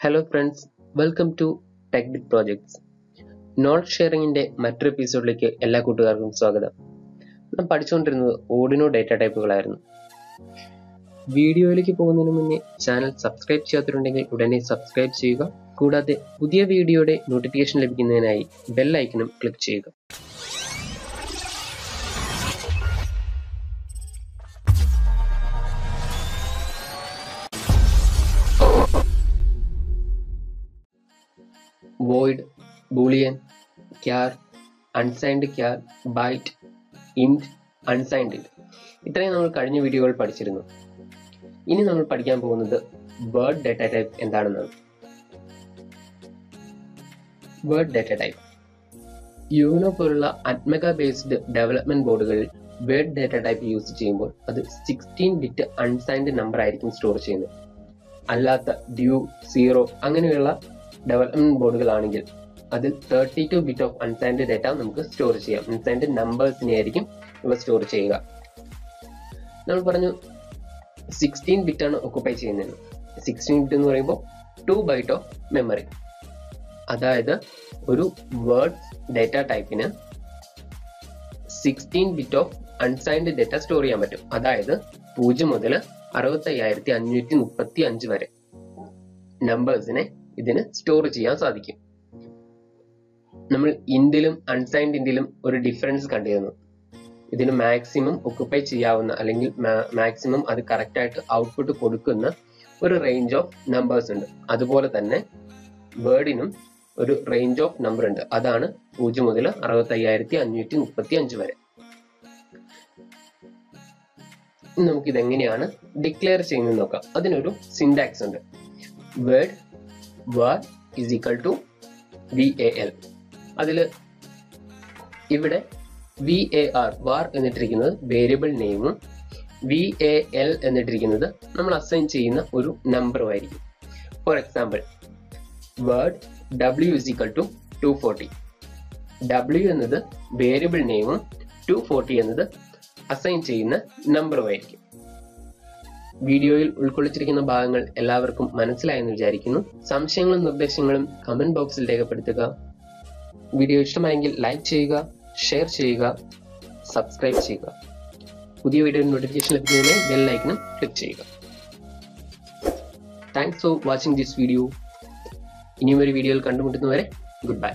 Hello friends, welcome to TechBit Projects. Knowledge sharing in മറ്റൊരു എപ്പിസോഡിലേക്ക് എല്ലാ കൂട്ടുകാർക്കും സ്വാഗതം. നാം പഠിച്ചുകൊണ്ടിരുന്നത് ഓർഡിനോ ഡാറ്റ ടൈപ്പുകളായിരുന്നു. വീഡിയോയിലേക്ക് പോകുന്നതിന് മുന്നേ ചാനൽ സബ്സ്ക്രൈബ് ചെയ്യാത്തവരുണ്ടെങ്കിൽ ഉടനെ സബ്സ്ക്രൈബ് ചെയ്യുക. കൂടാതെ പുതിയ വീഡിയോയുടെ നോട്ടിഫിക്കേഷൻ ലഭിക്കുന്നതിനായി ബെൽ ഐക്കണും ക്ലിക്ക് ചെയ്യുക. void, boolean, char, unsigned char, byte, int, unsigned int. ഇത്രയും നമ്മൾ കഴിഞ്ഞ വീഡിയോകൾ പഠിച്ചിരുന്നു. ഇനി നമ്മൾ പഠിക്കാൻ പോകുന്നത് വേർഡ് ഡാറ്റ ടൈപ്പ് എന്താണെന്നാണ്. വേർഡ് ഡാറ്റ ടൈപ്പ് യൂനോ പോലുള്ള അറ്റ്മക ബേസ്ഡ് ഡെവലപ്മെന്റ് ബോർഡുകളിൽ വേർഡ് ഡാറ്റ ടൈപ്പ് യൂസ് ചെയ്യുമ്പോൾ അത് 16 ബിറ്റ് അൺസൈൻഡ് നമ്പർ ആയിരിക്കും സ്റ്റോർ ചെയ്യുന്നത്. അല്ലാത്ത ഡ്യൂ, സീറോ അങ്ങനെയുള്ള ഡെവലപ്മെന്റ് ബോർഡുകളാണെങ്കിൽ അതിൽ 32 ബിറ്റ് ഓഫ് അൺസൈൻഡ് ഡാറ്റ നമുക്ക് സ്റ്റോർ ചെയ്യാം. അൺസൈൻഡ് നമ്പേഴ്സിനെ ആയിരിക്കും ഇവ സ്റ്റോർ ചെയ്യുക. നമ്മൾ പറഞ്ഞു 16 ബിറ്റ് ആണ് ഒക്കുപ്പൈ ചെയ്യുന്നത്. 16 ബിറ്റ് എന്ന് പറയുമ്പോൾ 2 ബൈറ്റ് ഓഫ് മെമ്മറി. അതായത് ഒരു വേർഡ് ഡാറ്റ ടൈപ്പിന് 16 bit of unsigned data store ചെയ്യാൻ പറ്റും. അതായത് 0 മുതൽ 6535 വരെ നമ്പേഴ്സിനെ ഇതിന് സ്റ്റോർ ചെയ്യാൻ സാധിക്കും. നമ്മൾ ഇൻഡിലും അൺസൈൻഡ് ഇൻഡിലും ഒരു ഡിഫറൻസ് കണ്ടിരുന്നു. ഇതിന് മാക്സിമം ഒക്കുപ്പൈ ചെയ്യാവുന്ന അല്ലെങ്കിൽ മാക്സിമം അത് കറക്റ്റ് ആയിട്ട് ഔട്ട്പുട്ട് കൊടുക്കുന്ന ഒരു റേഞ്ച് ഓഫ് നമ്പേഴ്സ് ഉണ്ട്. അതുപോലെ തന്നെ വേർഡിനും ഒരു റേഞ്ച് ഓഫ് നമ്പർ ഉണ്ട്. അതാണ് 0 മുതൽ 6535 വരെ. നമുക്ക് ഇതെങ്ങനെയാണ് ഡിക്ലെയർ ചെയ്യുന്നത് നോക്കാം. അതിനൊരു സിന്റാക്സ് ഉണ്ട്. Word var is equal to var. അതില് ഇവിടെ var എന്നിട്ടിരിക്കുന്നത് വേരിയബിൾ നെയിമും val എന്നിട്ടിരിക്കുന്നത് നമ്മൾ അസൈൻ ചെയ്യുന്ന ഒരു നമ്പറും ആയിരിക്കും. For example word w is equal to 240. w എന്നത് വേരിയബിൾ നെയിമും 240 എന്നത് അസൈൻ ചെയ്യുന്ന നമ്പറും ആയിരിക്കും. വീഡിയോയിൽ ഉൾക്കൊള്ളിച്ചിരിക്കുന്ന ഭാഗങ്ങൾ എല്ലാവർക്കും മനസ്സിലായെന്ന് വിചാരിക്കുന്നു. സംശയങ്ങളും നിർദ്ദേശങ്ങളും കമന്റ് ബോക്സിൽ രേഖപ്പെടുത്തുക. വീഡിയോ ഇഷ്ടമായെങ്കിൽ ലൈക്ക് ചെയ്യുക, ഷെയർ ചെയ്യുക, സബ്സ്ക്രൈബ് ചെയ്യുക. പുതിയ വീഡിയോ നോട്ടിഫിക്കേഷൻ ലഭിക്കുന്നതിന് ബെൽ ഐക്കണും ക്ലിക്ക് ചെയ്യുക. Thanks for watching this video. ഇനിയും ഒരു വീഡിയോയിൽ കണ്ടുമുട്ടുന്നവരെ ഗുഡ് ബൈ.